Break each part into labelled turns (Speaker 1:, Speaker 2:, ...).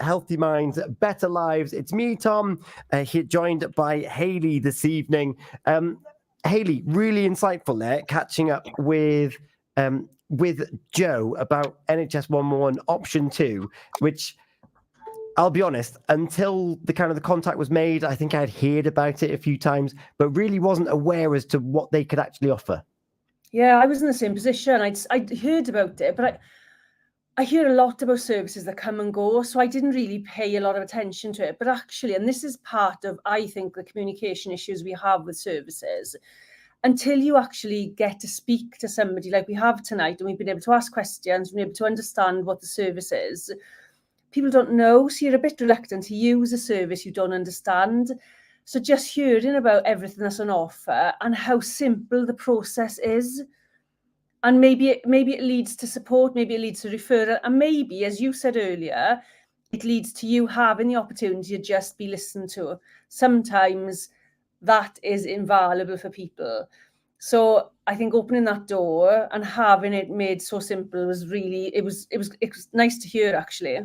Speaker 1: Healthy Minds, Better Lives. It's me, Tom, here joined by Hayley this evening. Hayley, really insightful there, catching up with Joe about NHS 111 option 2, which I'll be honest, until the contact was made, I think I'd heard about it a few times, but really wasn't aware as to what they could actually offer.
Speaker 2: Yeah, I was in the same position. I'd heard about it, but I hear a lot about services that come and go, so I didn't really pay a lot of attention to it. But actually, and this is part of, I think, the communication issues we have with services, until you actually get to speak to somebody like we have tonight, and we've been able to ask questions, we've been able to understand what the service is, people don't know, so you're a bit reluctant to use a service you don't understand. So just hearing about everything that's on offer and how simple the process is, and maybe it leads to support, maybe it leads to referral, and maybe, as you said earlier, it leads to you having the opportunity to just be listened to. Sometimes that is invaluable for people. So I think opening that door and having it made so simple was really, it was nice to hear, actually.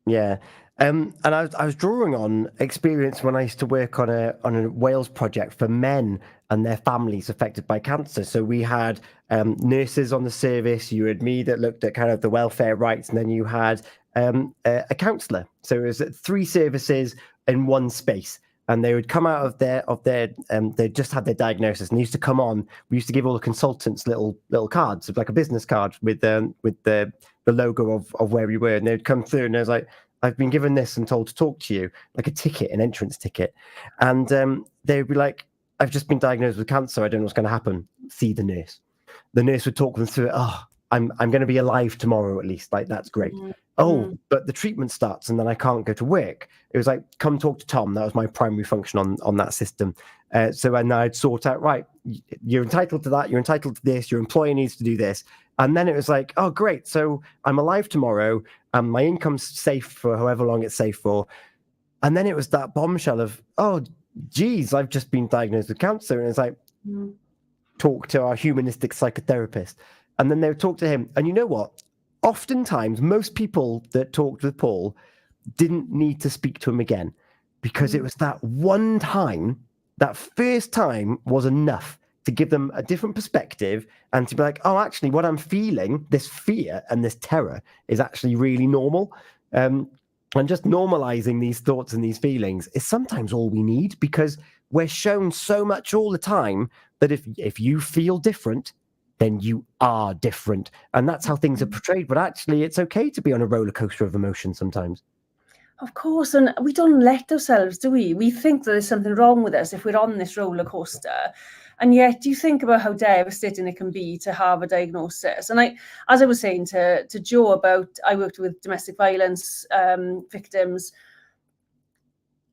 Speaker 1: Yeah. And I was drawing on experience when I used to work on a Wales project for men and their families affected by cancer. So we had nurses on the service. You had me that looked at kind of the welfare rights, and then you had a counsellor. So it was 3 services in one space, and they would come out of their they just had their diagnosis, and they used to come on. We used to give all the consultants little cards, like a business card with the logo of where we were, and they'd come through, and I was like, I've been given this and told to talk to you, like a ticket, an entrance ticket. And they'd be like, I've just been diagnosed with cancer. I don't know what's going to happen. See the nurse. The nurse would talk them through it. Oh, I'm going to be alive tomorrow at least. Like, that's great. Mm-hmm. Oh, but the treatment starts and then I can't go to work. It was like, come talk to Tom. That was my primary function on that system. So and I'd sort out, right, you're entitled to that. You're entitled to this. Your employer needs to do this. And then it was like, oh, great. So I'm alive tomorrow and my income's safe for however long it's safe for. And then it was that bombshell of, oh, geez, I've just been diagnosed with cancer. And it's like, talk to our humanistic psychotherapist. And then they would talk to him. And you know what? Oftentimes, most people that talked with Paul didn't need to speak to him again, because it was that one time, that first time was enough to give them a different perspective and to be like, oh, actually, what I'm feeling, this fear and this terror, is actually really normal. And just normalizing these thoughts and these feelings is sometimes all we need, because we're shown so much all the time that if you feel different, then you are different. And that's how things are portrayed. But actually, it's okay to be on a roller coaster of emotion sometimes.
Speaker 2: Of course, and we don't let ourselves, do we? We think that there's something wrong with us if we're on this roller coaster. And yet you think about how devastating it can be to have a diagnosis. And as I was saying to Joe about, I worked with domestic violence victims,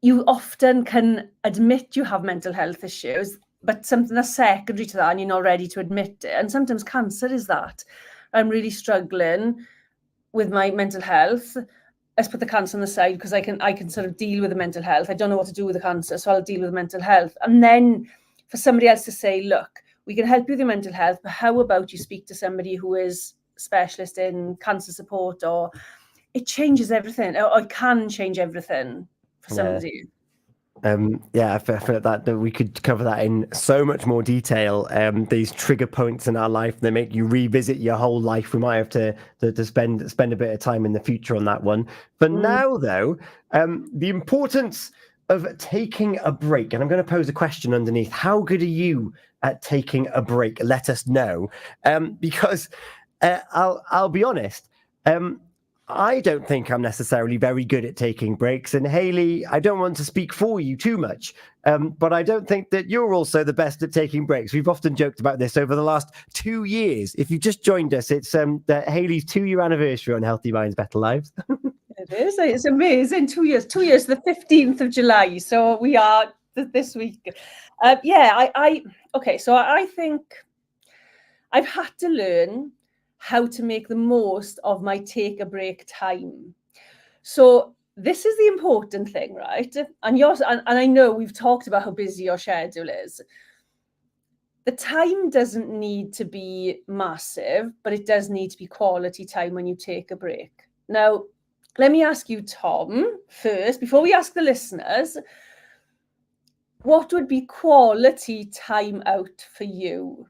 Speaker 2: you often can admit you have mental health issues, but something that's secondary to that and you're not ready to admit it. And sometimes cancer is that. I'm really struggling with my mental health. Let's put the cancer on the side, because I can sort of deal with the mental health. I don't know what to do with the cancer, so I'll deal with the mental health. And then for somebody else to say, look, we can help you with your mental health, but how about you speak to somebody who is a specialist in cancer support? Or it changes everything, or it can change everything for somebody.
Speaker 1: I feel that we could cover that in so much more detail. These trigger points in our life that make you revisit your whole life. We might have to spend a bit of time in the future on that one. But now, though, the importance of taking a break. And I'm going to pose a question underneath. How good are you at taking a break? Let us know. Because I'll be honest. I don't think I'm necessarily very good at taking breaks. And Hayley, I don't want to speak for you too much, but I don't think that you're also the best at taking breaks. We've often joked about this over the last 2 years. If you've just joined us, it's Hayley's 2-year anniversary on Healthy Minds, Better Lives.
Speaker 2: It is. It's amazing. 2 years, the 15th of July. So we are this week. Okay. So I think I've had to learn how to make the most of my take a break time. So this is the important thing, right? And I know we've talked about how busy your schedule is. The time doesn't need to be massive, but it does need to be quality time when you take a break. Now, Let me ask you, Tom, first, before we ask the listeners, what would be quality time out for you?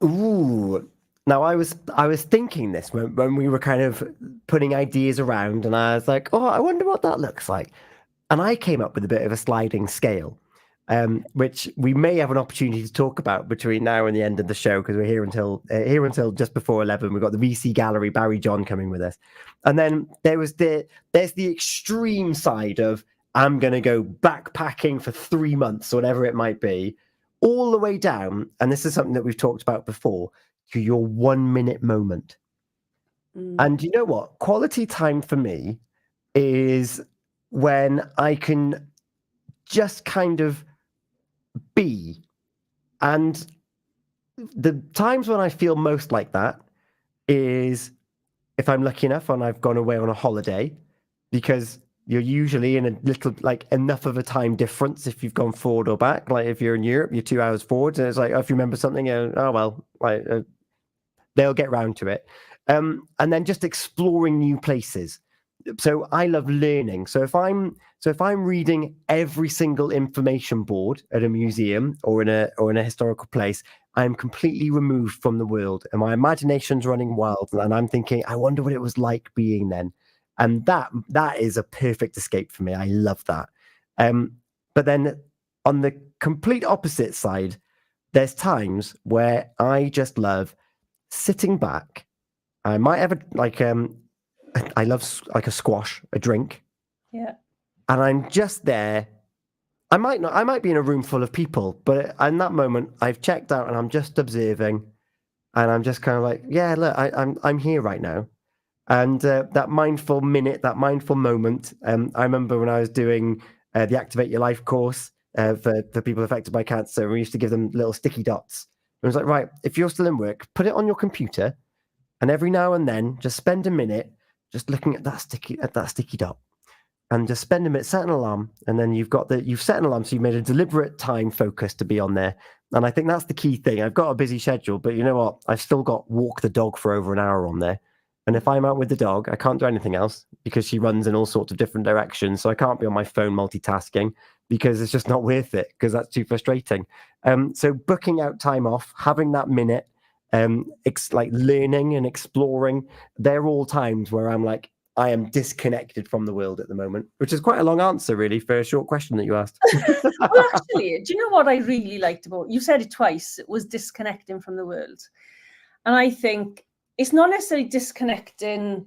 Speaker 1: Ooh. Now I was thinking this when we were kind of putting ideas around, and I was like, oh, I wonder what that looks like. And I came up with a bit of a sliding scale, which we may have an opportunity to talk about between now and the end of the show, because we're here until just before 11. We've got the VC Gallery, Barry John coming with us, and then there's the extreme side of I'm going to go backpacking for 3 months, or whatever it might be, all the way down. And this is something that we've talked about before, to your 1 minute moment. And you know what? Quality time for me is when I can just kind of be. And the times when I feel most like that is if I'm lucky enough and I've gone away on a holiday, because you're usually in a little, like, enough of a time difference if you've gone forward or back. Like if you're in Europe, you're 2 hours forward, and it's like, oh, if you remember something, oh well, like, they'll get round to it. And then just exploring new places. So I love learning. So if I'm reading every single information board at a museum or in a historical place, I'm completely removed from the world, and my imagination's running wild, and I'm thinking, I wonder what it was like being then. And that is a perfect escape for me. I love that. But then on the complete opposite side, there's times where I just love sitting back. I might have I love like a squash, a drink.
Speaker 2: Yeah.
Speaker 1: And I'm just there. I might be in a room full of people, but in that moment I've checked out and I'm just observing, and I'm just kind of like, yeah, look, I'm here right now. And that mindful minute, that mindful moment. I remember when I was doing the Activate Your Life course for people affected by cancer, we used to give them little sticky dots. It was like, right, if you're still in work, put it on your computer, and every now and then just spend a minute just looking at that sticky dot, and just spend a minute, set an alarm, and then you've set an alarm, so you've made a deliberate time focus to be on there. And I think that's the key thing. I've got a busy schedule, but you know what? I've still got walk the dog for over an hour on there. And if I'm out with the dog, I can't do anything else because she runs in all sorts of different directions. So I can't be on my phone multitasking, because it's just not worth it, because that's too frustrating. So booking out time off, having that minute, like learning and exploring, they're all times where I'm like, I am disconnected from the world at the moment, which is quite a long answer, really, for a short question that you asked.
Speaker 2: Well, actually, do you know what I really liked about, you said it twice, it was disconnecting from the world. And I think it's not necessarily disconnecting,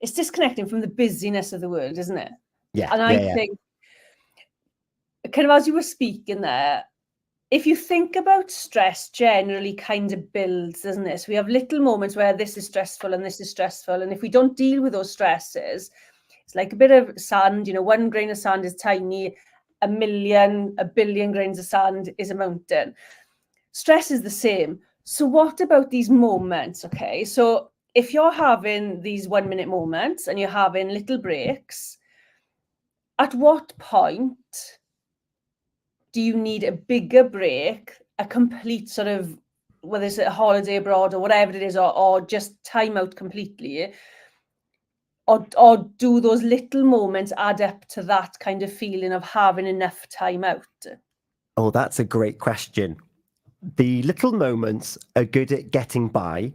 Speaker 2: it's disconnecting from the busyness of the world, isn't it?
Speaker 1: Yeah.
Speaker 2: And I think, kind of as you were speaking there, if you think about stress, generally kind of builds, doesn't it? So we have little moments where this is stressful and this is stressful. And if we don't deal with those stresses, it's like a bit of sand, you know, one grain of sand is tiny, a billion grains of sand is a mountain. Stress is the same. So what about these moments? Okay, so if you're having these 1 minute moments and you're having little breaks, at what point do you need a bigger break, a complete sort of, whether it's a holiday abroad or whatever it is, or just time out completely? Or do those little moments add up to that kind of feeling of having enough time out?
Speaker 1: Oh, that's a great question. The little moments are good at getting by.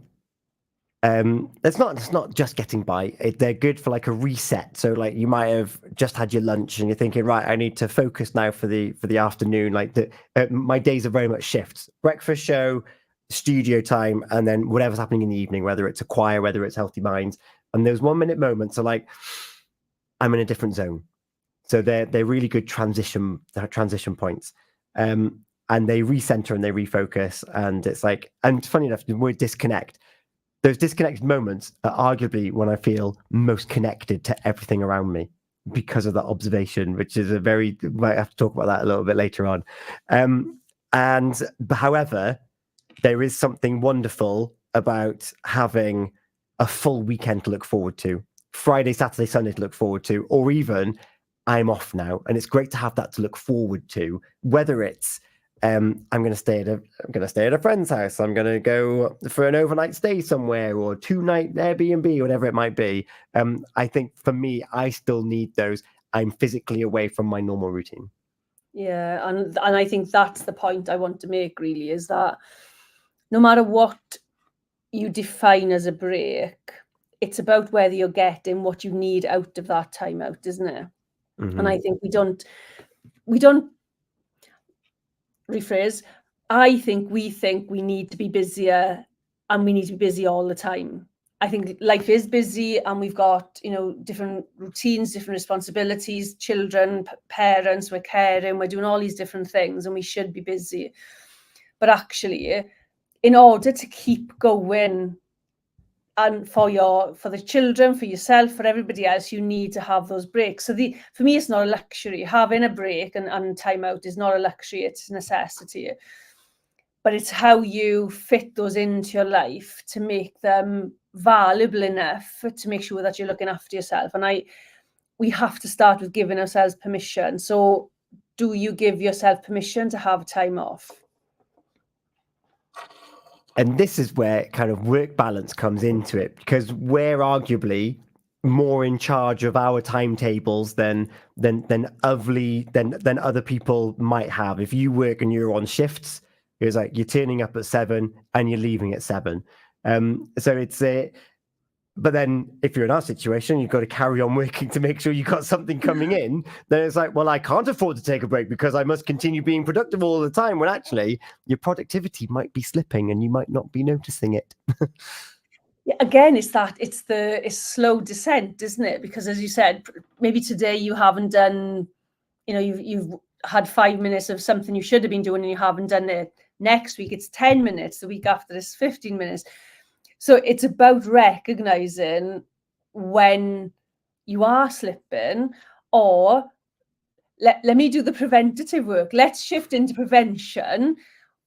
Speaker 1: It's not just getting by. They're good for like a reset. So like you might have just had your lunch and you're thinking, right, I need to focus now for the afternoon. Like my days are very much shifts: breakfast show, studio time, and then whatever's happening in the evening, whether it's a choir, whether it's Healthy Minds. And those 1 minute moments are like, I'm in a different zone. So they're really good transition points. And they recenter and they refocus. And it's like, and funny enough, the word disconnect, those disconnected moments are arguably when I feel most connected to everything around me, because of that observation, which is might have to talk about that a little bit later on. And however, there is something wonderful about having a full weekend to look forward to, Friday, Saturday, Sunday to look forward to, or even I'm off now. And it's great to have that to look forward to, whether it's I'm going to stay at a friend's house. I'm going to go for an overnight stay somewhere, or 2-night Airbnb, whatever it might be. I think for me, I still need those. I'm physically away from my normal routine.
Speaker 2: Yeah, and I think that's the point I want to make, really, is that no matter what you define as a break, it's about whether you're getting what you need out of that time out, isn't it?
Speaker 1: Mm-hmm.
Speaker 2: And I think we don't rephrase. We think we need to be busier, and we need to be busy all the time. I think life is busy, and we've got, different routines, different responsibilities, children, parents, we're caring, we're doing all these different things, and we should be busy. But actually, in order to keep going, and for the children, for yourself, for everybody else, you need to have those breaks. So for me, it's not a luxury. Having a break and time out is not a luxury, it's a necessity. But it's how you fit those into your life to make them valuable enough to make sure that you're looking after yourself. And we have to start with giving ourselves permission. So do you give yourself permission to have time off?
Speaker 1: And this is where kind of work balance comes into it, because we're arguably more in charge of our timetables than other people might have. If you work and you're on shifts, it's like you're turning up at 7 and you're leaving at 7. So it's but then if you're in our situation, you've got to carry on working to make sure you've got something coming in. Then it's like, well, I can't afford to take a break because I must continue being productive all the time, when actually your productivity might be slipping and you might not be noticing it.
Speaker 2: Yeah, again, it's slow descent, isn't it? Because as you said, maybe today you haven't done, you've had 5 minutes of something you should have been doing and you haven't done it. Next week it's 10 minutes, the week after it's 15 minutes. So it's about recognizing when you are slipping, or let me do the preventative work. Let's shift into prevention.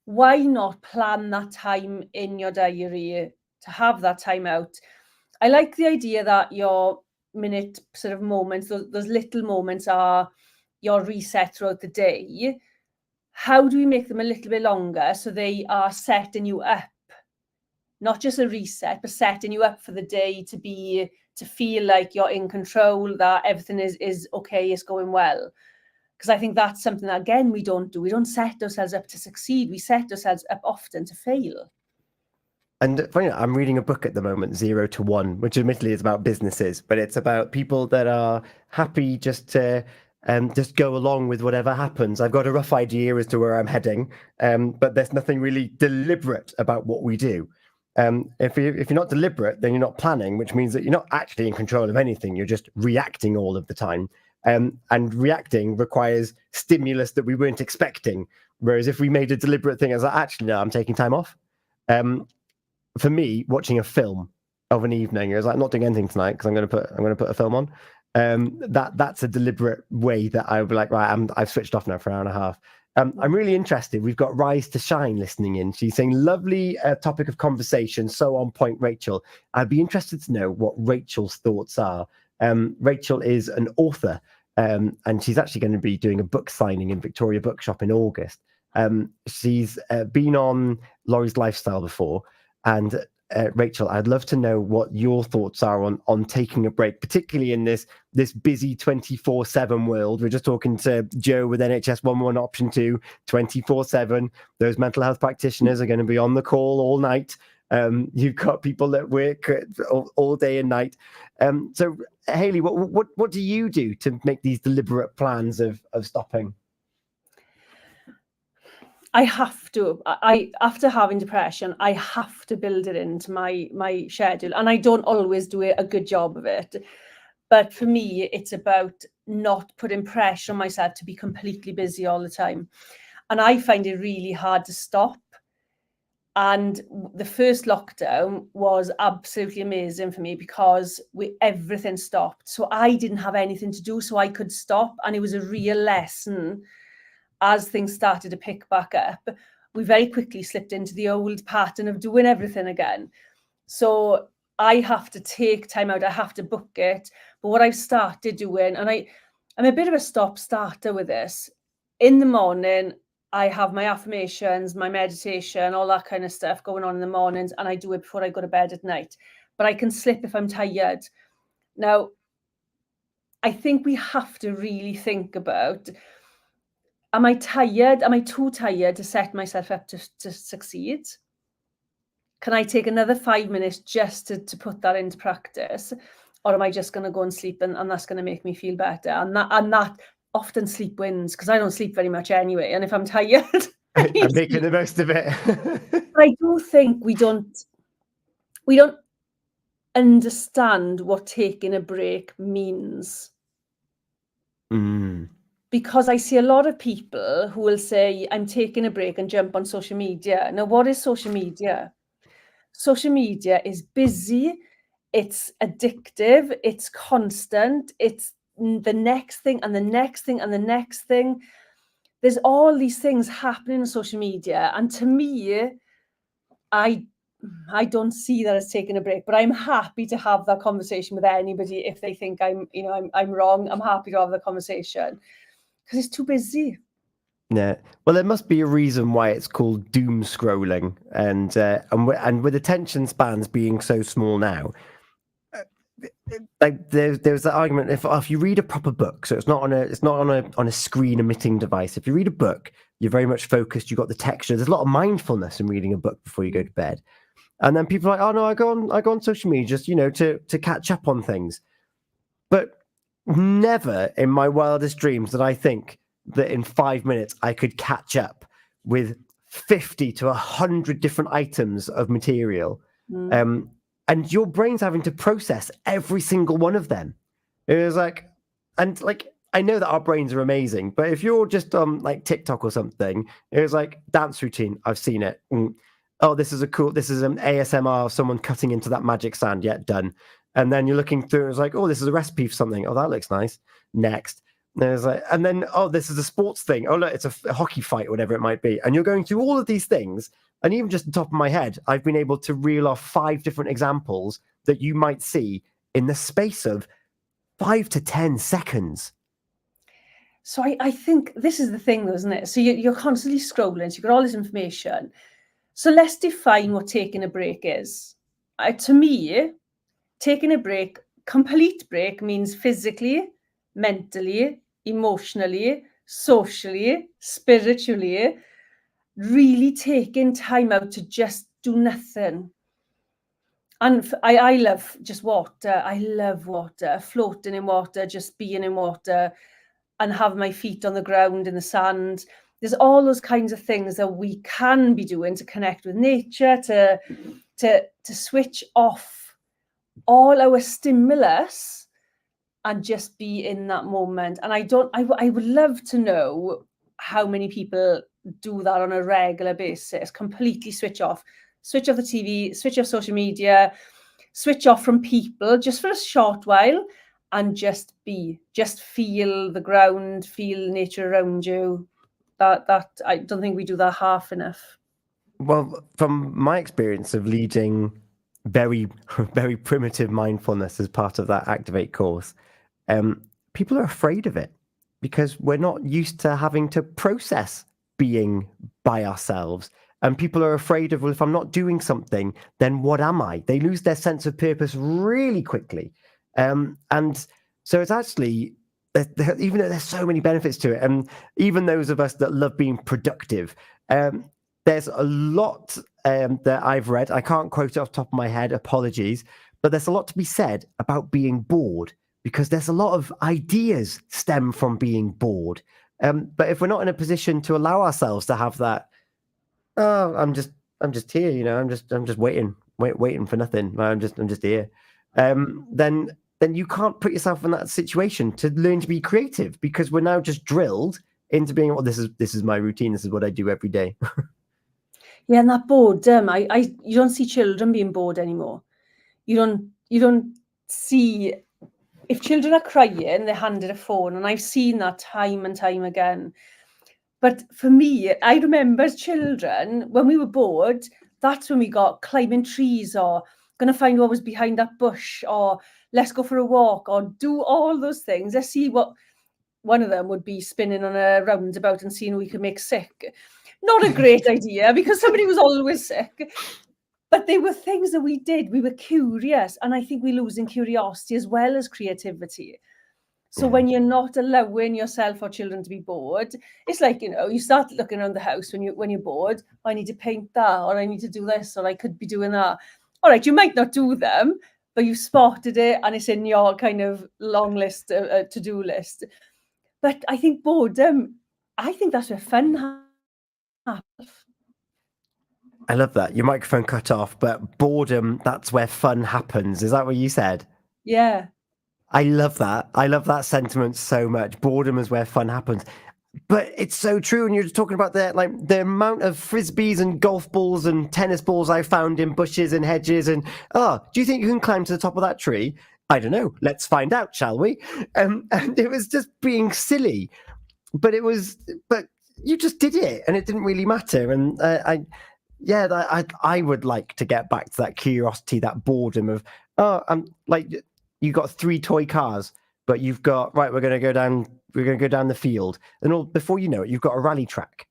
Speaker 2: Why not plan that time in your diary to have that time out? I like the idea that your minute sort of moments, those little moments, are your reset throughout the day. How do we make them a little bit longer so they are setting you up? Not just a reset, but setting you up for the day to feel like you're in control, that everything is okay, it's going well. Because I think that's something that, again, we don't do. We don't set ourselves up to succeed. We set ourselves up often to fail.
Speaker 1: And funny, I'm reading a book at the moment, 0 to 1, which admittedly is about businesses, but it's about people that are happy just to just go along with whatever happens. I've got a rough idea as to where I'm heading, but there's nothing really deliberate about what we do. If you're not deliberate, then you're not planning, which means that you're not actually in control of anything. You're just reacting all of the time. And reacting requires stimulus that we weren't expecting. Whereas if we made a deliberate thing, as like, actually, no, I'm taking time off. For me, watching a film of an evening, is like, I'm not doing anything tonight because I'm going to put a film on. That's a deliberate way that I would be like, right, I've switched off now for an hour and a half. I'm really interested. We've got Rise to Shine listening in. She's saying, lovely topic of conversation, so on point, Rachel. I'd be interested to know what Rachel's thoughts are. Rachel is an author, and she's actually going to be doing a book signing in Victoria Bookshop in August. She's been on Laurie's Lifestyle before, and Rachel, I'd love to know what your thoughts are on taking a break, particularly in this busy 24/7 world. We're just talking to Joe with NHS 111 option 2, 24/7. Those mental health practitioners are going to be on the call all night. You've got people that work all day and night. So, Hayley, what do you do to make these deliberate plans of stopping?
Speaker 2: I have to. After having depression, I have to build it into my schedule, and I don't always do a good job of it. But for me, it's about not putting pressure on myself to be completely busy all the time. And I find it really hard to stop. And the first lockdown was absolutely amazing for me because everything stopped. So I didn't have anything to do, so I could stop. And it was a real lesson. As things started to pick back up, we very quickly slipped into the old pattern of doing everything again. So I have to take time out. I have to book it. But what I've started doing, and I'm a bit of a stop starter with this. In the morning, I have my affirmations, my meditation, all that kind of stuff going on in the mornings, and I do it before I go to bed at night. But I can slip if I'm tired. Now, I think we have to really think about, am I tired? Am I too tired to set myself up to succeed? Can I take another 5 minutes just to put that into practice? Or am I just going to go and sleep and that's going to make me feel better? And that often sleep wins, because I don't sleep very much anyway. And if I'm tired,
Speaker 1: I'm making the most of it.
Speaker 2: I do think we don't understand what taking a break means. Because I see a lot of people who will say, I'm taking a break, and jump on social media. Now, what is social media? Social media is busy, it's addictive, it's constant, it's the next thing and the next thing and the next thing. There's all these things happening on social media, and to me, I don't see that as taking a break, but I'm happy to have that conversation with anybody. If they think I'm wrong, I'm happy to have the conversation, because it's too busy.
Speaker 1: Yeah, well, there must be a reason why it's called doom scrolling, and with attention spans being so small now, like there's that argument, if you read a proper book, so it's not on a screen emitting device. If you read a book, you're very much focused. You've got the texture. There's a lot of mindfulness in reading a book before you go to bed. And then people are like, oh no, I go on social media just to catch up on things. But never in my wildest dreams did I think that in 5 minutes I could catch up with 50 to 100 different items of material. And your brain's having to process every single one of them. It was like, and like, I know that our brains are amazing, but if you're just on like TikTok or something, it was like dance routine. I've seen it. Oh, this is an ASMR of someone cutting into that magic sand. Yet done. And then you're looking through, it's like, oh, this is a recipe for something. Oh, that looks nice. Next. And like, and then, oh, this is a sports thing. Oh, look, it's a hockey fight, or whatever it might be. And you're going through all of these things. And even just the top of my head, I've been able to reel off 5 different examples that you might see in the space of 5 to 10 seconds.
Speaker 2: So I think this is the thing, though, isn't it? So you're constantly scrolling, so you've got all this information. So let's define what taking a break is. To me, taking a break, complete break, means physically, mentally, emotionally, socially, spiritually, really taking time out to just do nothing. And I love just water. I love water, floating in water, just being in water, and have my feet on the ground in the sand. There's all those kinds of things that we can be doing to connect with nature, to switch off all our stimulus and just be in that moment. And I would love to know how many people do that on a regular basis, completely switch off the TV, switch off social media, switch off from people just for a short while, and just feel the ground, feel nature around you. That I don't think we do that half enough.
Speaker 1: Well, from my experience of leading very, very primitive mindfulness as part of that Activate course, people are afraid of it because we're not used to having to process being by ourselves. And people are afraid of, well, if I'm not doing something, then what am I? They lose their sense of purpose really quickly. And so it's actually, even though there's so many benefits to it, and even those of us that love being productive, there's a lot that I've read. I can't quote it off the top of my head, apologies, but there's a lot to be said about being bored, because there's a lot of ideas stem from being bored. But if we're not in a position to allow ourselves to have that, oh, I'm just here, I'm just waiting for nothing. I'm just here. Then you can't put yourself in that situation to learn to be creative, because we're now just drilled into being, well, this is my routine. This is what I do every day.
Speaker 2: Yeah, and that boredom, you don't see children being bored anymore. You don't see, if children are crying, they're handed a phone, and I've seen that time and time again. But for me, I remember as children, when we were bored, that's when we got climbing trees, or going to find what was behind that bush, or let's go for a walk, or do all those things. Let's see what one of them would be spinning on a roundabout and seeing who we could make sick. Not a great idea because somebody was always sick. But they were things that we did. We were curious. And I think we're losing curiosity as well as creativity. So when you're not allowing yourself or children to be bored, it's like, you start looking around the house when you're bored. I need to paint that, or I need to do this, or I could be doing that. All right, you might not do them, but you've spotted it and it's in your kind of long list, to-do list. But I think boredom, I think that's where fun happens.
Speaker 1: I love that. Your microphone cut off, but boredom, that's where fun happens. Is that what you said?
Speaker 2: Yeah.
Speaker 1: I love that. I love that sentiment so much. Boredom is where fun happens. But it's so true. And you're just talking about the amount of frisbees and golf balls and tennis balls I found in bushes and hedges. And do you think you can climb to the top of that tree? I don't know. Let's find out, shall we? And it was just being silly. But you just did it, and it didn't really matter. And I would like to get back to that curiosity, that boredom of, you got 3 toy cars, but you've got, right, we're going to go down the field. And before you know it, you've got a rally track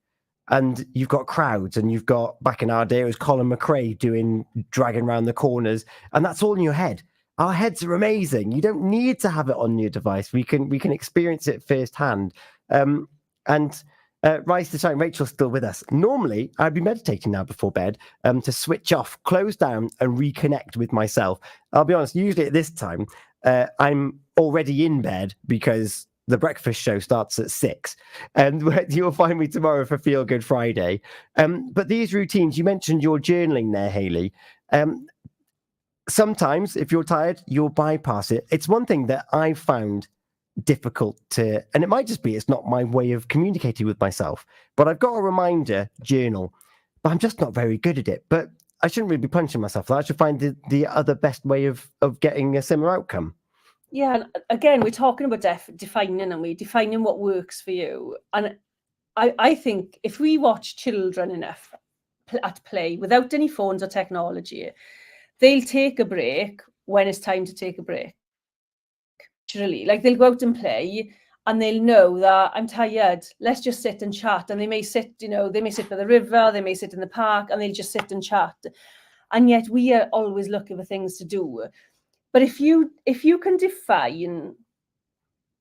Speaker 1: and you've got crowds, and you've got, back in our day, it was Colin McRae dragging around the corners, and that's all in your head. Our heads are amazing. You don't need to have it on your device. We can experience it firsthand. Rise to shine. Rachel's still with us. Normally, I'd be meditating now before bed to switch off, close down, and reconnect with myself. I'll be honest, usually at this time, I'm already in bed because the breakfast show starts at 6. And you'll find me tomorrow for Feel Good Friday. But these routines, you mentioned your journaling there, Hayley. Sometimes, if you're tired, you'll bypass it. It's one thing that I've found difficult to, and it might just be it's not my way of communicating with myself, but I've got a reminder journal, but I'm just not very good at it. But I shouldn't really be punishing myself. I should find the other best way of getting a similar outcome.
Speaker 2: Yeah, and again, we're talking about defining, and we're defining what works for you. And I think if we watch children enough at play without any phones or technology, they'll take a break when it's time to take a break. Literally, like they'll go out and play and they'll know that I'm tired, let's just sit and chat. And they may sit by the river, they may sit in the park, and they'll just sit and chat. And yet we are always looking for things to do. But if you can define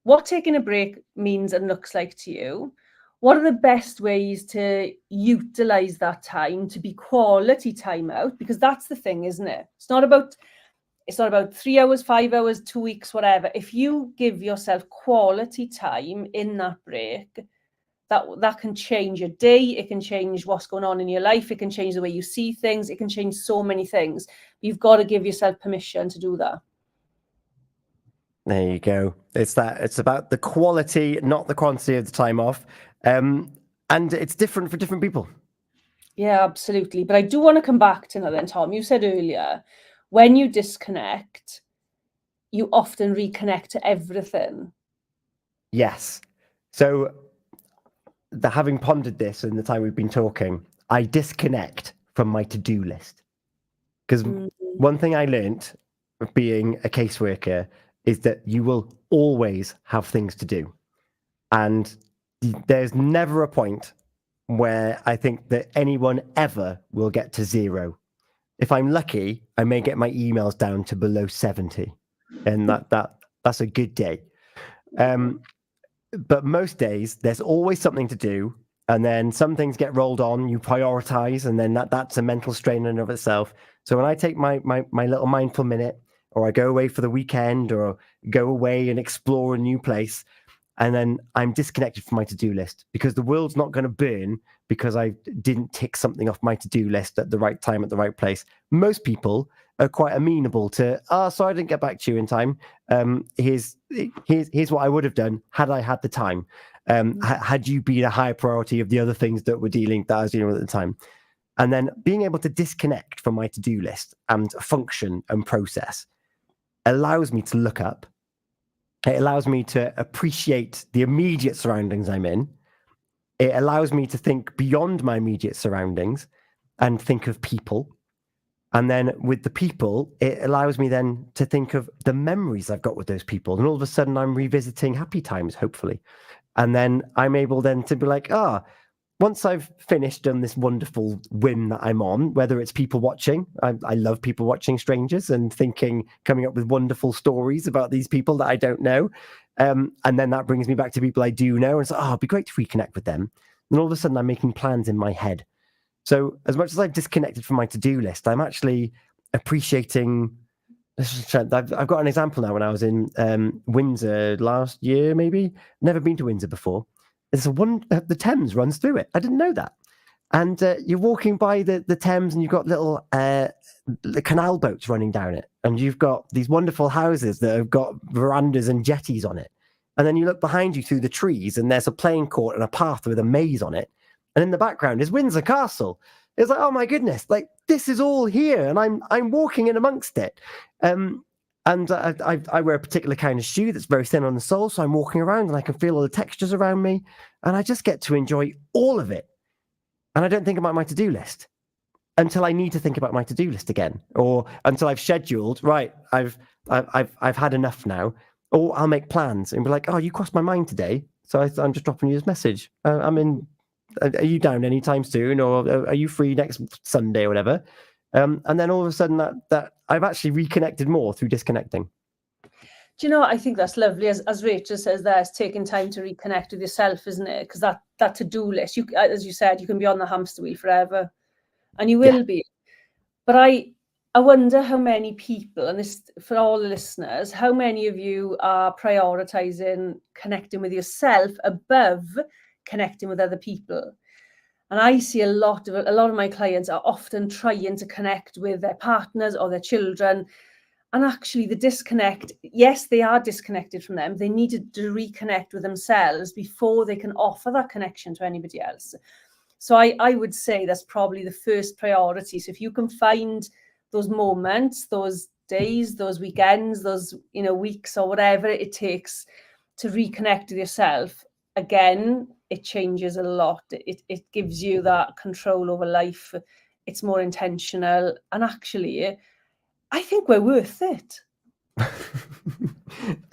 Speaker 2: what taking a break means and looks like to you, what are the best ways to utilize that time to be quality time out? Because that's the thing, isn't it? It's not about 3 hours, 5 hours, 2 weeks, whatever. If you give yourself quality time in that break, that can change your day. It can change what's going on in your life. It can change the way you see things. It can change so many things. You've got to give yourself permission to do that.
Speaker 1: There you go. It's about the quality, not the quantity of the time off. And it's different for different people.
Speaker 2: Yeah, absolutely. But I do want to come back to another, Tom. You said earlier, when you disconnect, you often reconnect to everything. Yes.
Speaker 1: So, having pondered this in the time we've been talking, I disconnect from my to-do list. Because one thing I learned of being a caseworker is that you will always have things to do. And there's never a point where I think that anyone ever will get to 0. If I'm lucky, I may get my emails down to below 70. And that's a good day. But most days, there's always something to do. And then some things get rolled on, you prioritize, and then that's a mental strain in and of itself. So when I take my little mindful minute, or I go away for the weekend, or go away and explore a new place, and then I'm disconnected from my to-do list, because the world's not going to burn because I didn't tick something off my to-do list at the right time, at the right place. Most people are quite amenable to, sorry, I didn't get back to you in time. Here's what I would have done had I had the time. Had you been a higher priority of the other things that I was dealing with at the time. And then being able to disconnect from my to-do list and function and process allows me to look up. It allows me to appreciate the immediate surroundings I'm in. It allows me to think beyond my immediate surroundings and think of people. And then with the people, it allows me then to think of the memories I've got with those people. And all of a sudden I'm revisiting happy times, hopefully. And then I'm able then to be like, once I've finished on this wonderful whim that I'm on, whether it's people watching, I love people watching strangers and coming up with wonderful stories about these people that I don't know. And then that brings me back to people I do know. And it's it'd be great to reconnect with them. And all of a sudden I'm making plans in my head. So as much as I've disconnected from my to-do list, I'm actually appreciating. I've got an example now. When I was in Windsor last year, maybe never been to Windsor before. The Thames runs through it. I didn't know that. And you're walking by the Thames, and you've got little the canal boats running down it, and you've got these wonderful houses that have got verandas and jetties on it. And then you look behind you through the trees, and there's a playing court and a path with a maze on it. And in the background is Windsor Castle. It's like, oh my goodness, like this is all here, and I'm walking in amongst it. And I wear a particular kind of shoe that's very thin on the sole, so I'm walking around and I can feel all the textures around me, and I just get to enjoy all of it. And I don't think about my to-do list until I need to think about my to-do list again, or until I've scheduled. Right, I've had enough now, or I'll make plans and be like, oh, you crossed my mind today, so I'm just dropping you this message. I'm in. Are you down anytime soon, or are you free next Sunday or whatever? And then all of a sudden that I've actually reconnected more through disconnecting.
Speaker 2: Do you know, I think that's lovely. As Rachel says, there's taking time to reconnect with yourself, isn't it? Because that to-do list, as you said, you can be on the hamster wheel forever, and you will be. But I wonder how many people, and this for all the listeners, how many of you are prioritizing connecting with yourself above connecting with other people. And I see a lot of my clients are often trying to connect with their partners or their children. And actually the disconnect, yes, they are disconnected from them. They need to reconnect with themselves before they can offer that connection to anybody else. So I would say that's probably the first priority. So if you can find those moments, those days, those weekends, those weeks or whatever it takes to reconnect with yourself, again, it changes a lot. It gives you that control over life. It's more intentional. And actually, I think we're worth it.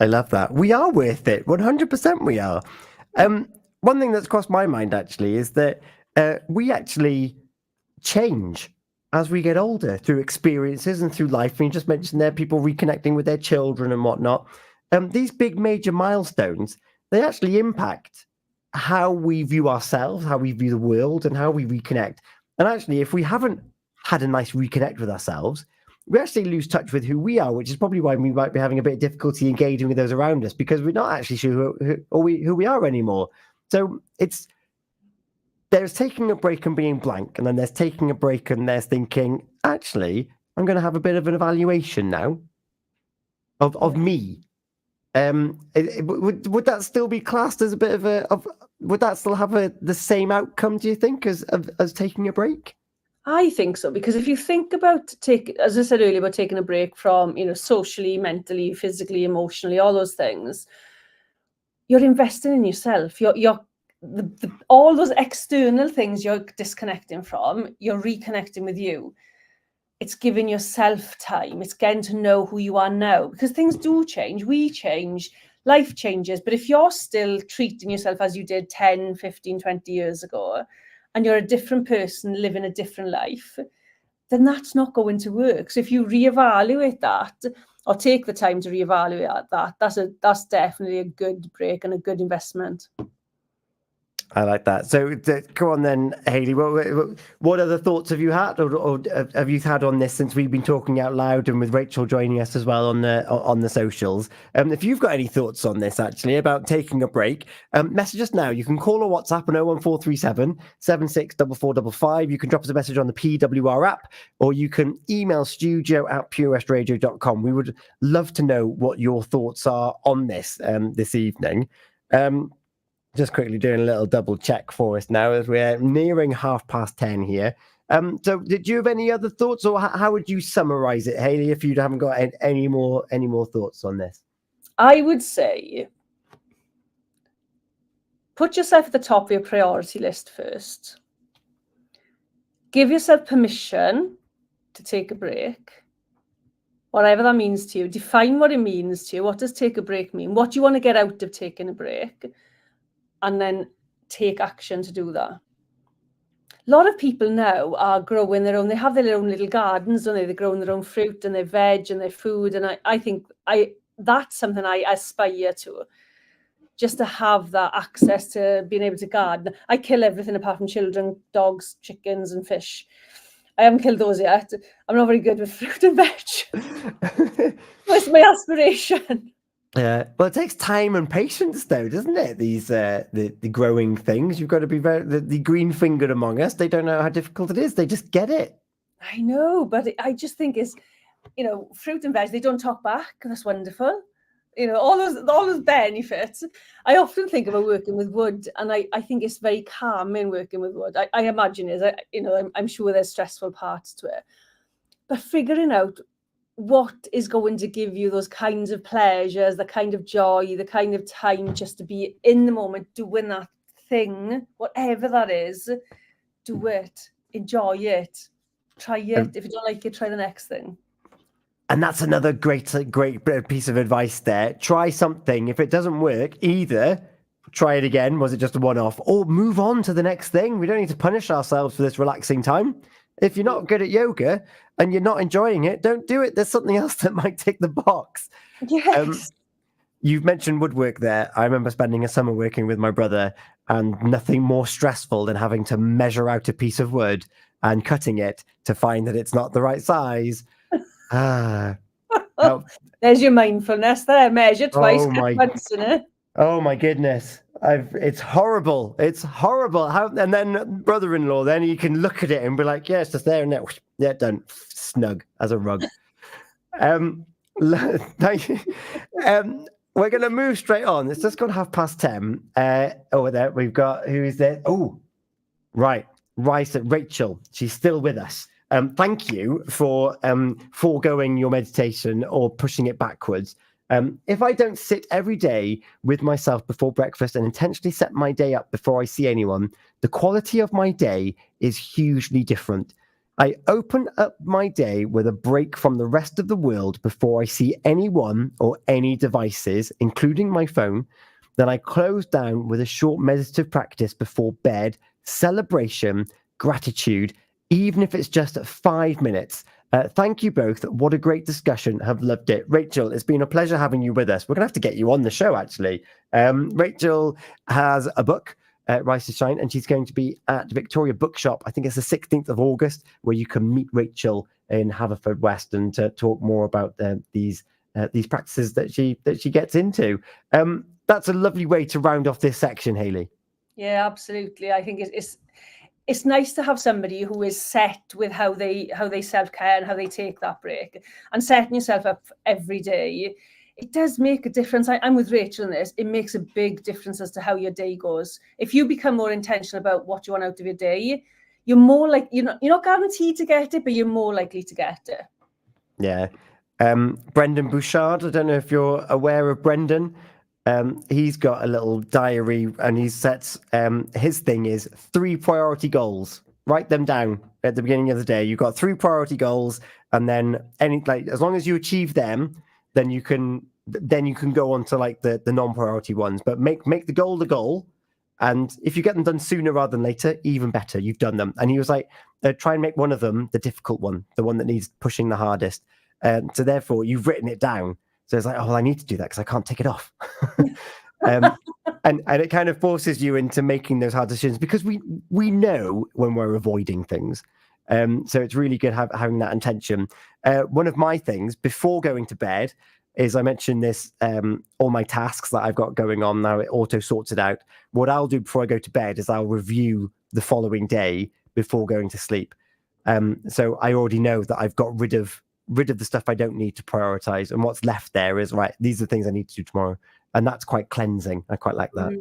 Speaker 1: I love that. We are worth it. 100% we are. One thing that's crossed my mind actually is that we actually change as we get older through experiences and through life. And you just mentioned there people reconnecting with their children and whatnot. These big major milestones, they actually impact how we view ourselves, how we view the world, and how we reconnect. And actually, if we haven't had a nice reconnect with ourselves, we actually lose touch with who we are, which is probably why we might be having a bit of difficulty engaging with those around us, because we're not actually sure who we are anymore. So there's taking a break and being blank, and then there's taking a break and there's thinking, actually, I'm going to have a bit of an evaluation now of me. Would that still be classed as a bit of would that still have the same outcome, do you think, as taking a break?
Speaker 2: I think so, because if you think about as I said earlier, about taking a break from, socially, mentally, physically, emotionally, all those things, you're investing in yourself. You're all those external things you're disconnecting from, you're reconnecting with you. It's giving yourself time. It's getting to know who you are now, because things do change. We change. Life changes. But if you're still treating yourself as you did 10, 15, 20 years ago, and you're a different person living a different life, then that's not going to work. So if you reevaluate that, or take the time to reevaluate that, that's definitely a good break and a good investment.
Speaker 1: I like that. So go on then, Hayley. What other thoughts have you had, or have you had on this since we've been talking out loud, and with Rachel joining us as well on the socials? If you've got any thoughts on this, actually, about taking a break, message us now. You can call or WhatsApp on 01437 764455. You can drop us a message on the PWR app, or you can email studio@purewestradio.com. We would love to know what your thoughts are on this this evening. Just quickly doing a little double check for us now as we're nearing 10:30 here. So did you have any other thoughts, or how would you summarize it, Hayley, if you haven't got any more thoughts on this?
Speaker 2: I would say put yourself at the top of your priority list first. Give yourself permission to take a break, whatever that means to you. Define what it means to you. What does take a break mean? What do you want to get out of taking a break? And then take action to do that. A lot of people now are growing their own, they have their own little gardens, don't they? They're growing their own fruit and their veg and their food. And I think that's something I aspire to, just to have that access to being able to garden. I kill everything apart from children, dogs, chickens and fish. I haven't killed those yet. I'm not very good with fruit and veg. That's my aspiration.
Speaker 1: Yeah, well, it takes time and patience, though, doesn't it? These the growing things. You've got to be the green-fingered among us. They don't know how difficult it is. They just get it.
Speaker 2: I know, but I just think it's, fruit and veg. They don't talk back. That's wonderful. All those benefits. I often think about working with wood, and I think it's very calming working with wood. I imagine is, I'm sure there's stressful parts to it, but figuring out what is going to give you those kinds of pleasures, the kind of joy, the kind of time just to be in the moment, doing that thing, whatever that is, do it, enjoy it, try it. If you don't like it, try the next thing.
Speaker 1: And that's another great piece of advice there. Try something. If it doesn't work, either try it again, was it just a one-off, or move on to the next thing. We don't need to punish ourselves for this relaxing time. If you're not good at yoga and you're not enjoying it, don't do it. There's something else that might tick the box.
Speaker 2: Yes.
Speaker 1: You've mentioned woodwork there. I remember spending a summer working with my brother, and nothing more stressful than having to measure out a piece of wood and cutting it to find that it's not the right size.
Speaker 2: There's your mindfulness there. Measure twice, once, innit?
Speaker 1: Oh my goodness. It's horrible. It's horrible. And then brother-in-law, then you can look at it and be like, yeah, it's just there and there. Yeah, done. Snug as a rug. We're going to move straight on. It's just gone 10:30. Over there, we've got, who is there? Oh, right. Rachel. She's still with us. Thank you for foregoing your meditation or pushing it backwards. If I don't sit every day with myself before breakfast and intentionally set my day up before I see anyone, the quality of my day is hugely different. I open up my day with a break from the rest of the world before I see anyone or any devices, including my phone. Then I close down with a short meditative practice before bed, celebration, gratitude, even if it's just 5 minutes. Thank you both. What a great discussion. Have loved it. Rachel, it's been a pleasure having you with us. We're going to have to get you on the show, actually. Rachel has a book, Rise to Shine, and she's going to be at Victoria Bookshop. I think it's the 16th of August, where you can meet Rachel in Haverfordwest and to talk more about these practices that she gets into. That's a lovely way to round off this section, Hayley.
Speaker 2: Yeah, absolutely. I think it's nice to have somebody who is set with how they self-care and how they take that break, and setting yourself up every day. It does make a difference. I'm with Rachel in this. It makes a big difference as to how your day goes. If you become more intentional about what you want out of your day, you're more like, you're not guaranteed to get it, but you're more likely to get it.
Speaker 1: Yeah. Brendan Bouchard, I don't know if you're aware of Brendan. He's got a little diary, and he sets his thing is 3 priority goals. Write them down at the beginning of the day. You've got 3 priority goals, and then as long as you achieve them, then you can go on to like the non-priority ones. But make the goal the goal, and if you get them done sooner rather than later, even better. You've done them. And he was like, try and make one of them the difficult one, the one that needs pushing the hardest. So therefore, you've written it down. So it's like, oh, well, I need to do that because I can't tick it off. And it kind of forces you into making those hard decisions, because we know when we're avoiding things. So it's really good having that intention. One of my things before going to bed is, I mentioned this, all my tasks that I've got going on now, it auto sorts it out. What I'll do before I go to bed is I'll review the following day before going to sleep. So I already know that I've got rid of the stuff I don't need to prioritize, and what's left there is, right, these are the things I need to do tomorrow, and that's quite cleansing. I quite like that.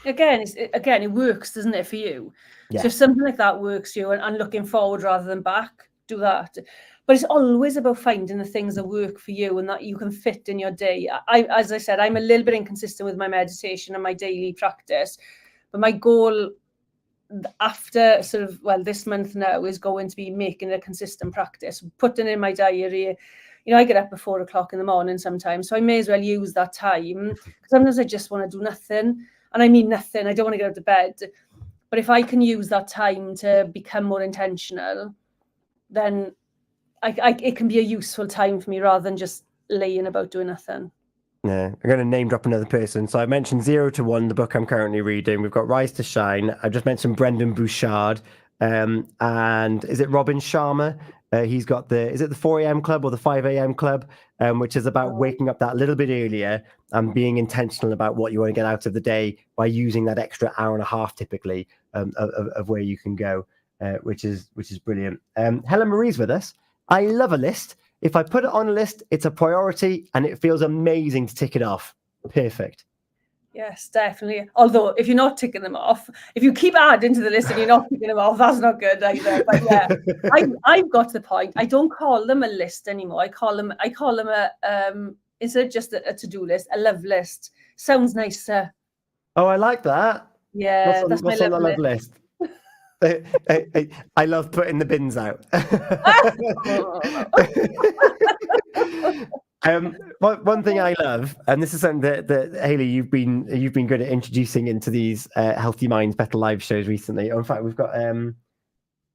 Speaker 2: Again, it works, doesn't it, for you?
Speaker 1: Yeah.
Speaker 2: So if something like that works for you, and looking forward rather than back, do that. But it's always about finding the things that work for you and that you can fit in your day. As I said, I'm a little bit inconsistent with my meditation and my daily practice, but my goal after sort of, well, this month now is going to be making a consistent practice, putting in my diary. I get up at 4 o'clock in the morning sometimes, so I may as well use that time, because sometimes I just want to do nothing. And I mean nothing, I don't want to get out of bed. But if I can use that time to become more intentional, then it can be a useful time for me rather than just laying about doing nothing.
Speaker 1: Yeah, I'm going to name drop another person. So I mentioned 0 to 1, the book I'm currently reading. We've got Rise to Shine. I just mentioned Brendan Bouchard. And is it Robin Sharma? He's got is it the 4 a.m. club or the 5 a.m. club, which is about waking up that little bit earlier and being intentional about what you want to get out of the day by using that extra hour and a half typically of where you can go, which is brilliant. Helen Marie's with us. I love a list. If I put it on a list, it's a priority and it feels amazing to tick it off. Perfect.
Speaker 2: Yes, definitely. Although if you're not ticking them off, if you keep adding to the list and you're not ticking them off, that's not good either. But yeah, I've got to the point. I don't call them a list anymore. I call them a instead of just a to-do list, a love list. Sounds nicer.
Speaker 1: Oh, I like that.
Speaker 2: Yeah,
Speaker 1: what's
Speaker 2: my
Speaker 1: on the
Speaker 2: love
Speaker 1: love list? I love putting the bins out. One thing I love, and this is something that Hayley, you've been good at introducing into these Healthy Minds, Better Lives shows recently. In fact, we've got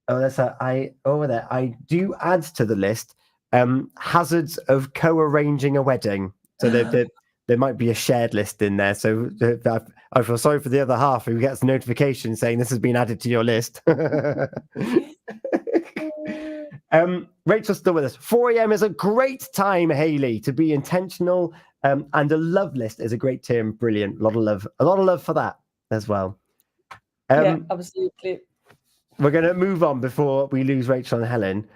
Speaker 1: I do add to the list hazards of co-arranging a wedding. So there might be a shared list in there. So I feel sorry for the other half who gets a notification saying this has been added to your list. Rachel's still with us. 4 a.m. is a great time, Hayley, to be intentional. And a love list is a great term. Brilliant. A lot of love for that as well.
Speaker 2: Yeah, absolutely.
Speaker 1: We're going to move on before we lose Rachel and Helen.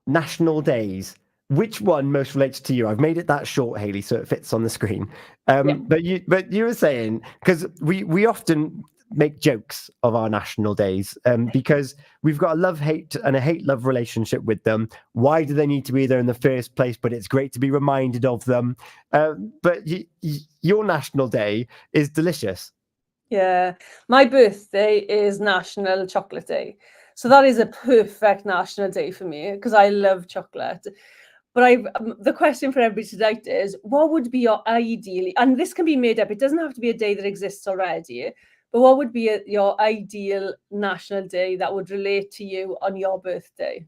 Speaker 1: National days. Which one most relates to you? I've made it that short, Hayley, so it fits on the screen. But you were saying, because we often make jokes of our national days because we've got a love-hate and a hate-love relationship with them. Why do they need to be there in the first place? But it's great to be reminded of them. But your national day is delicious.
Speaker 2: Yeah, my birthday is National Chocolate Day. So that is a perfect national day for me because I love chocolate. But the question for everybody tonight is, what would be your ideal, and this can be made up, it doesn't have to be a day that exists already, but what would be your ideal national day that would relate to you on your birthday?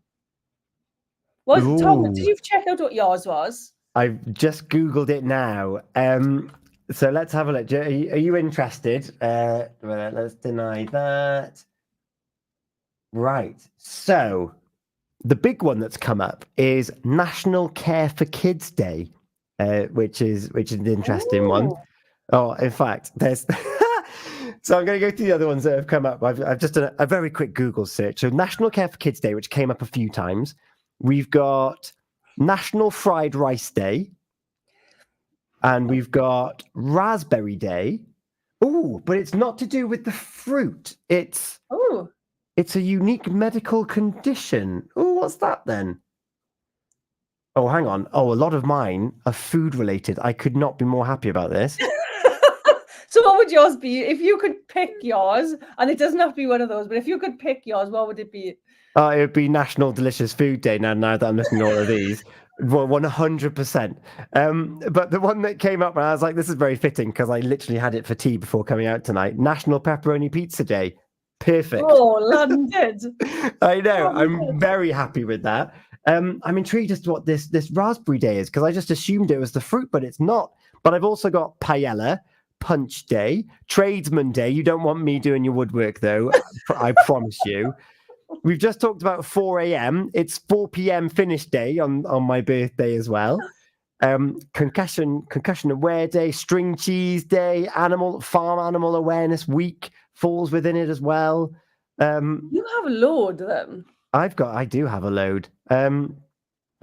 Speaker 2: Tom, did you check out what yours was?
Speaker 1: I've just Googled it now. So let's have a look. Are you interested? Let's deny that. Right. So the big one that's come up is National Care for Kids Day, which is an interesting one. Oh, in fact, there's. So I'm going to go through the other ones that have come up. I've just done a very quick Google search. So National Care for Kids Day, which came up a few times. We've got National Fried Rice Day. And we've got Raspberry Day. Oh, but it's not to do with the fruit. It's a unique medical condition. Oh, what's that then? Oh, hang on. Oh, a lot of mine are food related. I could not be more happy about this.
Speaker 2: So what would yours be? If you could pick yours, and it doesn't have to be one of those, but if you could pick yours, what would it be?
Speaker 1: It would be National Delicious Food Day now that I'm looking at all of these. 100%. But the one that came up, and I was like, this is very fitting because I literally had it for tea before coming out tonight. National Pepperoni Pizza Day. Perfect.
Speaker 2: Oh, landed.
Speaker 1: I know. I'm very happy with that. I'm intrigued as to what this Raspberry Day is because I just assumed it was the fruit, but it's not. But I've also got Paella, Punch Day, Tradesman Day. You don't want me doing your woodwork, though. I promise you. We've just talked about 4 a.m. It's 4 p.m. finish day on my birthday as well. Concussion Aware Day, String Cheese Day, Farm Animal Awareness Week falls within it as well.
Speaker 2: You have a load of them.
Speaker 1: I do have a load.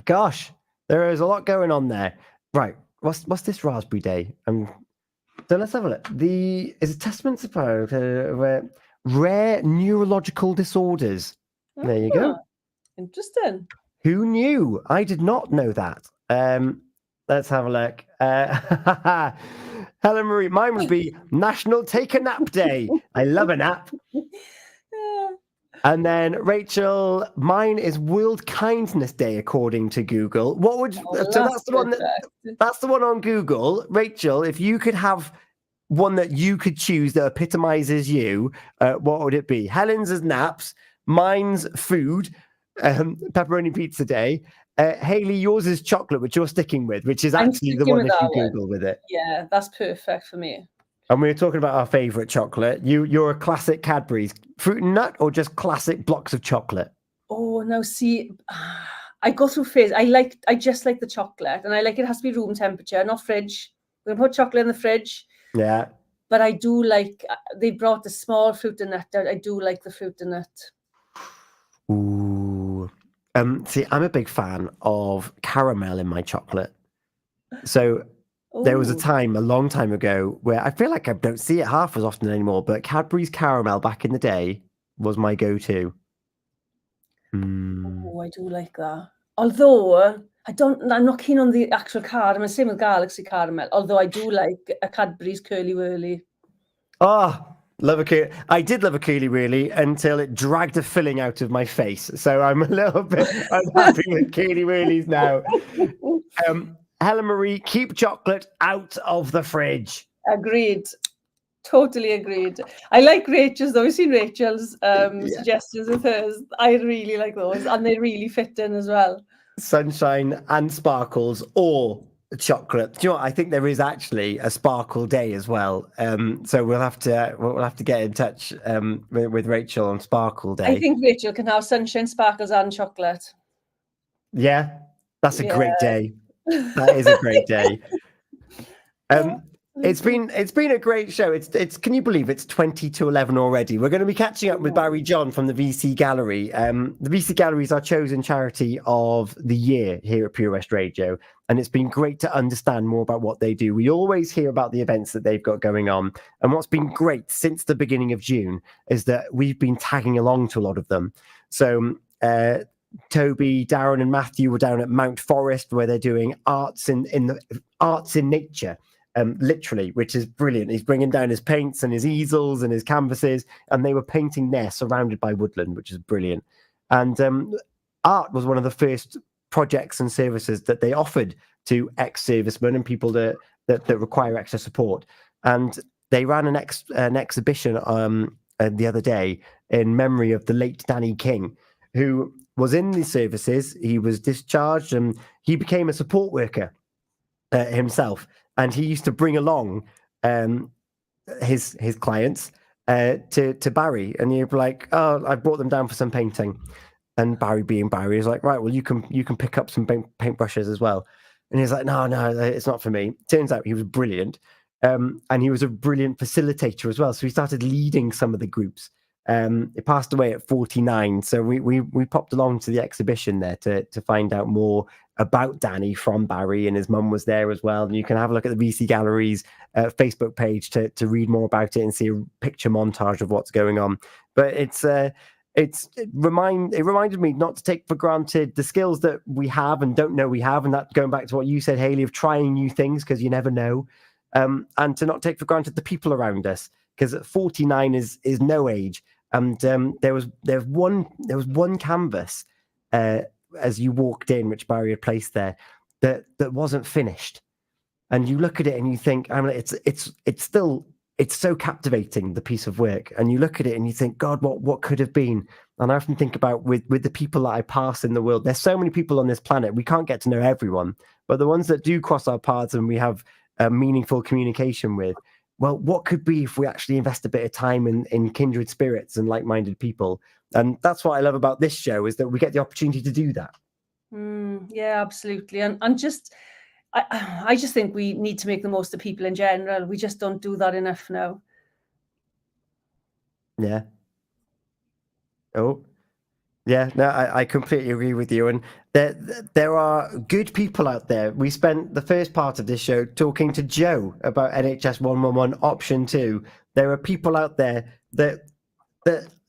Speaker 1: Gosh, there is a lot going on there. Right, what's this Raspberry Day? So let's have a look. Is a testament to rare neurological disorders. There you go.
Speaker 2: Interesting.
Speaker 1: Who knew? I did not know that. Let's have a look. Helen Marie, mine would be National Take a Nap Day. I love a nap. And then Rachel, mine is World Kindness Day according to Google. What would so that's the one that's the one on Google. Rachel, if you could have one that you could choose that epitomizes you, what would it be? Helen's is naps, mine's food, pepperoni pizza day. Haley, yours is chocolate, which you're sticking with, which is actually the one if you Google with it.
Speaker 2: Yeah, that's perfect for me.
Speaker 1: And we were talking about our favourite chocolate. You're a classic Cadbury's. Fruit and nut or just classic blocks of chocolate?
Speaker 2: Oh, no, see, I go through phases. I just like the chocolate, and I like it has to be room temperature, not fridge. We're going to put chocolate in the fridge.
Speaker 1: Yeah.
Speaker 2: But I do like, they brought the small fruit and nut out. I do like the fruit and nut.
Speaker 1: Ooh. See, I'm a big fan of caramel in my chocolate. So there was a time a long time ago where I feel like I don't see it half as often anymore, but Cadbury's caramel back in the day was my go-to.
Speaker 2: Oh, I do like that. Although I'm not keen on the actual caramel. Same with Galaxy caramel. Although I do like a Cadbury's Curly Whirly.
Speaker 1: Oh, I did love a Curly Whirly until it dragged a filling out of my face. So I'm a little bit unhappy with Curly Whirlies now. Helen Marie, keep chocolate out of the fridge.
Speaker 2: Agreed. Totally agreed. I like Rachel's though. We've seen Rachel's suggestions of hers. I really like those, and they really fit in as well.
Speaker 1: Sunshine and sparkles or chocolate. Do you know what? I think there is actually a sparkle day as well. So we'll have to get in touch with Rachel on Sparkle Day.
Speaker 2: I think Rachel can have sunshine, sparkles, and chocolate.
Speaker 1: Yeah, that's a great day. That is a great day. It's been a great show. It's can you believe it's 20 to 11 already? We're going to be catching up with Barry John from the VC Gallery. The VC Gallery is our chosen charity of the year here at Pure West Radio, and it's been great to understand more about what they do. We always hear about the events that they've got going on, and what's been great since the beginning of June is that we've been tagging along to a lot of them. So Toby, Darren, and Matthew were down at Mount Forest where they're doing arts in nature. Literally, which is brilliant. He's bringing down his paints and his easels and his canvases, and they were painting there surrounded by woodland, which is brilliant. And art was one of the first projects and services that they offered to ex-servicemen and people that require extra support. And they ran an exhibition the other day in memory of the late Danny King, who was in the services. He was discharged and he became a support worker himself. And he used to bring along his clients to Barry, and he'd be like, "Oh, I brought them down for some painting." And Barry, being Barry, is like, "Right, well, you can pick up some paintbrushes as well." And he's like, "No, it's not for me." Turns out he was brilliant, and he was a brilliant facilitator as well. So he started leading some of the groups. He passed away at 49, so we popped along to the exhibition there to find out more about Danny from Barry, and his mum was there as well. And you can have a look at the VC Gallery's Facebook page to read more about it and see a picture montage of what's going on. But it reminded me not to take for granted the skills that we have and don't know we have, and that going back to what you said, Haley, of trying new things because you never know, and to not take for granted the people around us, because 49 is no age. And there was one canvas as you walked in, which Barry had placed there, that wasn't finished. And you look at it and you think, I mean, it's so captivating, the piece of work. And you look at it and you think, God, what could have been? And I often think about with the people that I pass in the world. There's so many people on this planet. We can't get to know everyone, but the ones that do cross our paths and we have meaningful communication with, well, what could be if we actually invest a bit of time in kindred spirits and like-minded people? And that's what I love about this show, is that we get the opportunity to do that.
Speaker 2: Yeah, absolutely. And just, I just think we need to make the most of people in general. We just don't do that enough now.
Speaker 1: Yeah. Oh, yeah, no, I completely agree with you. And there are good people out there. We spent the first part of this show talking to Joe about NHS 111 option 2. There are people out there that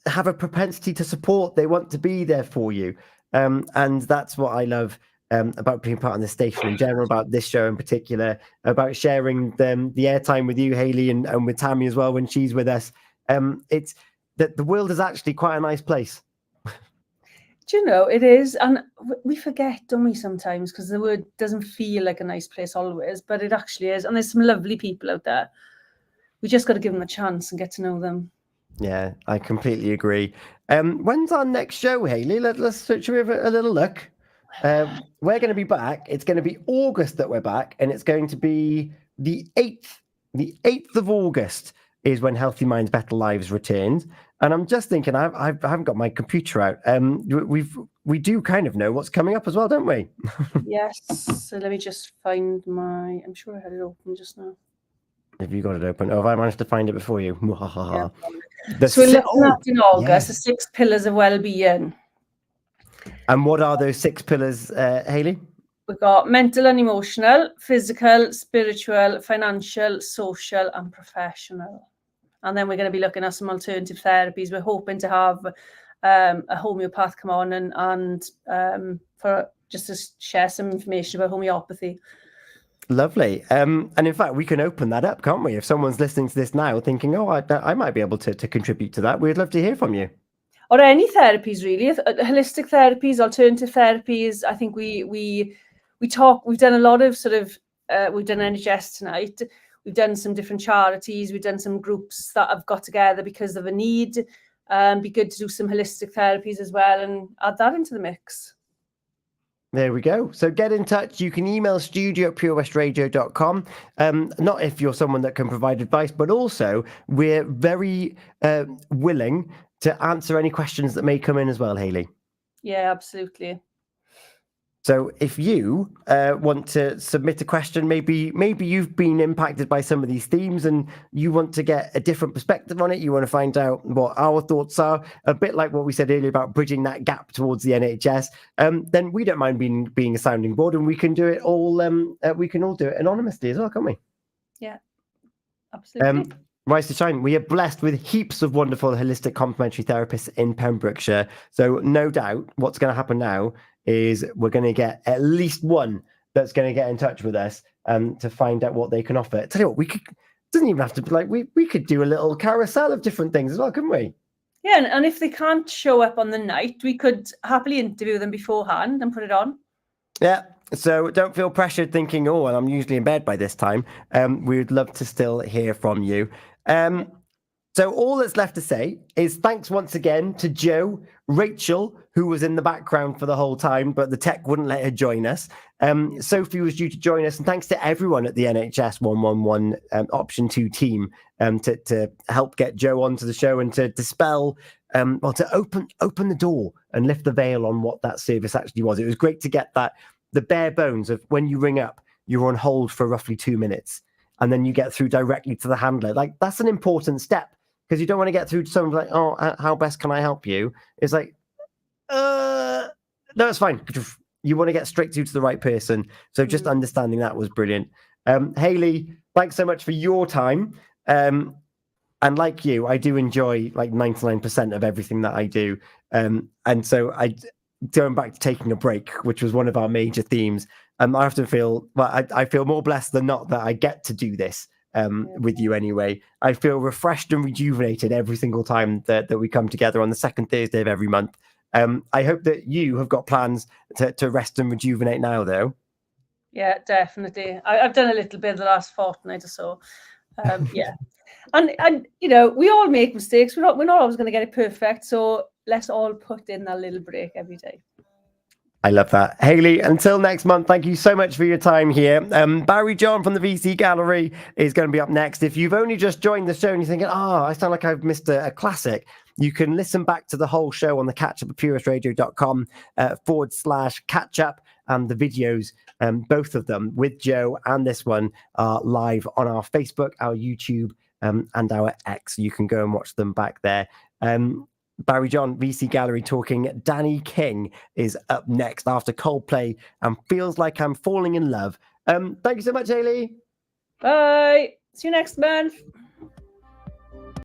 Speaker 1: have a propensity to support. They want to be there for you. And that's what I love about being part of the station in general, about this show in particular, about sharing the airtime with you, Hayley, and with Tammy as well when she's with us. It's that the world is actually quite a nice place.
Speaker 2: Do you know, it is, and we forget, don't we, sometimes, because the word doesn't feel like a nice place always, but it actually is, and there's some lovely people out there. We just got to give them a chance and get to know them.
Speaker 1: Yeah, I completely agree. When's our next show, Hayley? Let's should we have a little look? We're going to be back. It's going to be August that we're back, and it's going to be the 8th. The 8th of August is when Healthy Minds, Better Lives returns. And I'm just thinking, I haven't got my computer out. We do kind of know what's coming up as well, don't we?
Speaker 2: Yes. So let me just find I'm sure I had it open just now.
Speaker 1: Have you got it open? Oh, have I managed to find it before you?
Speaker 2: Yeah. So we're looking at in August, the 6 pillars of well-being.
Speaker 1: And what are those 6 pillars, Hayley?
Speaker 2: We've got mental and emotional, physical, spiritual, financial, social, and professional. And then we're going to be looking at some alternative therapies. We're hoping to have a homeopath come on and for just to share some information about homeopathy.
Speaker 1: Lovely. And in fact, we can open that up, can't we? If someone's listening to this now thinking, oh, I might be able to contribute to that, we'd love to hear from you.
Speaker 2: Or any therapies, really. Holistic therapies, alternative therapies. I think we've done a lot of we've done NHS tonight. We've done some different charities. We've done some groups that have got together because of a need. Be good to do some holistic therapies as well and add that into the mix.
Speaker 1: There we go. So get in touch. You can email studio@purewestradio.com. Not if you're someone that can provide advice, but also we're very willing to answer any questions that may come in as well, Hayley.
Speaker 2: Yeah, absolutely.
Speaker 1: So if you want to submit a question, maybe you've been impacted by some of these themes and you want to get a different perspective on it, you want to find out what our thoughts are, a bit like what we said earlier about bridging that gap towards the NHS, then we don't mind being a sounding board, and we can do it all. We can all do it anonymously as well, can't we?
Speaker 2: Yeah, absolutely.
Speaker 1: Rise to shine. We are blessed with heaps of wonderful holistic complementary therapists in Pembrokeshire. So no doubt what's going to happen now is we're going to get at least one that's going to get in touch with us to find out what they can offer. Tell you what, doesn't even have to be like, we could do a little carousel of different things as well, couldn't we?
Speaker 2: Yeah, and if they can't show up on the night, we could happily interview them beforehand and put it on.
Speaker 1: Yeah. So don't feel pressured thinking, oh, well, I'm usually in bed by this time. We would love to still hear from you. So all that's left to say is thanks once again to Jo, Rachel, who was in the background for the whole time, but the tech wouldn't let her join us. Sophie was due to join us, and thanks to everyone at the NHS 111 Option 2 team to help get Jo onto the show and to dispel, to open the door and lift the veil on what that service actually was. It was great to get the bare bones of when you ring up, you're on hold for roughly 2 minutes, and then you get through directly to the handler. Like, that's an important step. Because you don't want to get through to someone like, oh, how best can I help you? It's like, no, it's fine. You want to get straight through to the right person. So just understanding that was brilliant. Hayley, thanks so much for your time. And like you, I do enjoy like 99% of everything that I do. And so going back to taking a break, which was one of our major themes, I often feel, I feel more blessed than not that I get to do this. With you anyway. I feel refreshed and rejuvenated every single time that we come together on the second Thursday of every month. I hope that you have got plans to rest and rejuvenate now, though.
Speaker 2: Yeah, definitely. I've done a little bit the last fortnight or so. Yeah. And you know, we all make mistakes. We're not always going to get it perfect. So let's all put in that little break every day.
Speaker 1: I love that. Hayley, until next month, thank you so much for your time here. Barry John from the VC Gallery is going to be up next. If you've only just joined the show and you're thinking, I sound like I've missed a classic, you can listen back to the whole show on the catchup@purewestradio.com /catchup. And the videos, both of them with Jo and this one, are live on our Facebook, our YouTube, and our X. You can go and watch them back there. Barry John, VC Gallery, talking Danny King is up next after Coldplay and Feels Like I'm Falling in Love. Thank you so much, Hayley.
Speaker 2: Bye. See you next month.